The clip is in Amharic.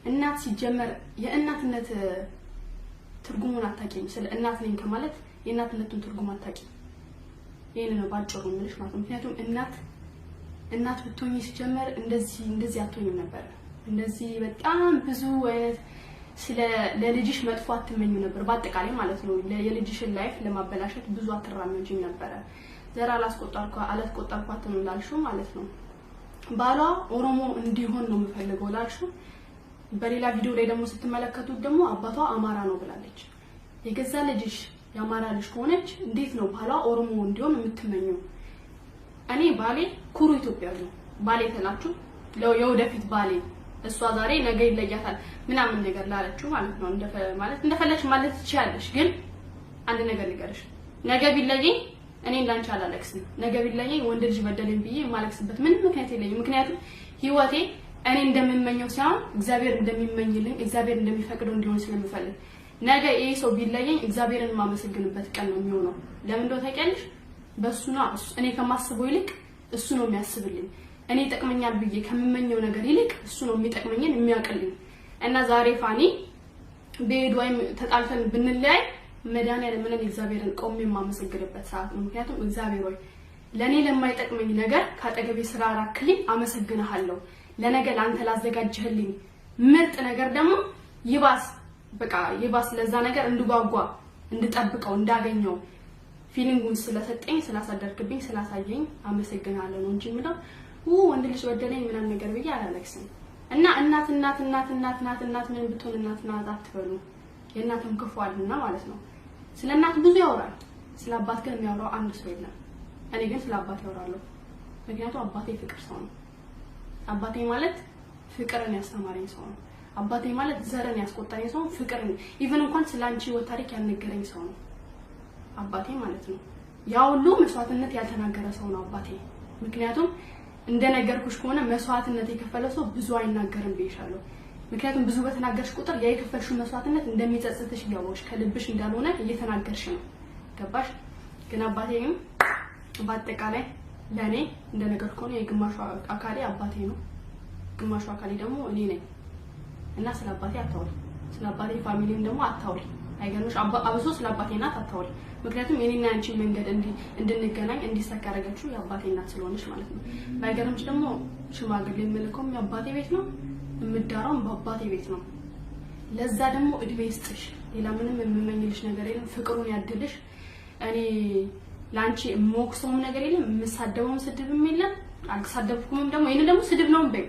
እናት ሲጀመር የእናትነት ትርጉሙን አታውቂም። ስለ እናት ነኝ ከማለት የእናትነቱን ትርጉም አታውቂም። ይሄን ነው ባጭሩ ምልሽ ማለት ነው። ምክንያቱም እናት ብትሆኚ ሲጀመር እንደዚህ አትሆኝም ነበር። እንደዚህ በጣም ብዙ አይነት ስለ ለልጅሽ መጥፎ አትመኙ ነበር በአጠቃላይ ማለት ነው። የልጅሽን ላይፍ ለማበላሸት ብዙ አትራመጂም ነበር። ዘራ አላስቆጣርኳት ነው ላልሽው ማለት ነው። ባሏ ኦሮሞ እንዲሆን ነው የምፈልገው ላልሽው በሌላ ቪዲዮ ላይ ደግሞ ስትመለከቱት ደግሞ አባቷ አማራ ነው ብላለች። የገዛ ልጅሽ የአማራ ልጅ ሆነች እንዴት ነው ባሏ ኦሮሞ እንዲሆን የምትመኙ? እኔ ባሌ ኩሩ ኢትዮጵያዊ ነው ባሌ ተላችሁ የወደፊት ባሌ እሷ ዛሬ ነገ ይለያታል ምናምን ነገር ላለችው ማለት ነው። እንደፈለግሽ ማለት ትችያለሽ። ግን አንድ ነገር ልንገርሽ፣ ነገ ቢለየኝ እኔ እንዳንቺ አላለቅስም። ነገ ቢለየኝ ወንድ ልጅ በደለኝ ብዬ የማለቅስበት ምንም ምክንያት የለኝም። ምክንያቱም ህይወቴ እኔ እንደምመኘው ሳይሆን እግዚአብሔር እንደሚመኝልኝ እግዚአብሔር እንደሚፈቅደው እንዲሆን ስለምፈልግ ነገ ይሄ ሰው ቢለየኝ እግዚአብሔርን ማመሰግንበት ቀን ነው የሚሆነው። ለምን እንደው ታውቂያለሽ? በሱና እኔ ከማስበው ይልቅ እሱ ነው የሚያስብልኝ። እኔ ጠቅመኛል ብዬ ከምመኘው ነገር ይልቅ እሱ ነው የሚጠቅመኝን የሚያቀልኝ። እና ዛሬ ፋኒ በሄድ ወይም ተጣልተን ብንለያይ መድኃኒዓለም ምን እግዚአብሔርን ቆሜ የማመሰግንበት ሰዓት ነው። ምክንያቱም እግዚአብሔር ሆይ ለኔ ለማይጠቅመኝ ነገር ካጠገቤ ስላራክልኝ አመሰግንሃለሁ። ለነገ ላንተ ላዘጋጅህልኝ ምርጥ ነገር ደግሞ ይባስ ለዛ ነገር እንድጓጓ እንድጠብቀው እንዳገኘው ፊሊንጉን ስለሰጠኝ ስላሳደርክብኝ ስላሳየኝ አመሰግናለሁ ነው እንጂ ምለው ወንድ ልጅ ወደለኝ ምናምን ነገር ብዬ አላለቅስም። እና እናት ምን ብትሆን እናት አትበሉ። የእናትም ክፉ አለና ማለት ነው። ስለ እናት ብዙ ያወራል፣ ስለ አባት ግን የሚያወራው አንድ ሰው የለም። እኔ ግን ስለ አባት ያወራለሁ። ምክንያቱም አባቴ ፍቅር ሰው ነው። አባቴ ማለት ፍቅርን ያስተማረኝ ሰው ነው። አባቴ ማለት ዘርን ያስቆጣኝ ሰው ፍቅርን ኢቭን እንኳን ስላንቺ ወታሪክ ያልነገረኝ ሰው ነው አባቴ ማለት ነው። ያው ሁሉ መስዋዕትነት ያልተናገረ ሰው ነው አባቴ። ምክንያቱም እንደነገርኩሽ ከሆነ መስዋዕትነት የከፈለ ሰው ብዙ አይናገርም ብዬሻለሁ። ምክንያቱም ብዙ በተናገርሽ ቁጥር የከፈልሽው መስዋዕትነት እንደሚጸጽትሽ ያወቅሽ ከልብሽ እንዳልሆነ እየተናገርሽ ነው። ገባሽ? ግን አባቴም በአጠቃላይ ለኔ እንደነገርኩ ከሆነ የግማሹ አካሌ አባቴ ነው፣ ግማሹ አካሌ ደግሞ እኔ ነኝ። እና ስለ አባቴ አታውሪ፣ ስለ አባቴ ፋሚሊም ደግሞ አታውሪ። አይገርምሽ? አብሶ ስለ አባቴ እናት አታውሪ። ምክንያቱም የኔና አንቺ መንገድ እንድንገናኝ እንዲሳካ ያደረገችው የአባቴ እናት ስለሆነች ማለት ነው። ባይገርምሽ ደግሞ ሽማግሌ የምልከውም የአባቴ ቤት ነው፣ የምዳራውም በአባቴ ቤት ነው። ለዛ ደግሞ እድሜ ይስጥሽ። ሌላ ምንም የምመኝልሽ ነገር የለም። ፍቅሩን ያድልሽ። እኔ ላንቺ ሞክሰውም ነገር የለም፣ የምሳደበውም ስድብም የለም። አልተሳደብኩም ደግሞ ይሄን ደግሞ ስድብ ነው በይ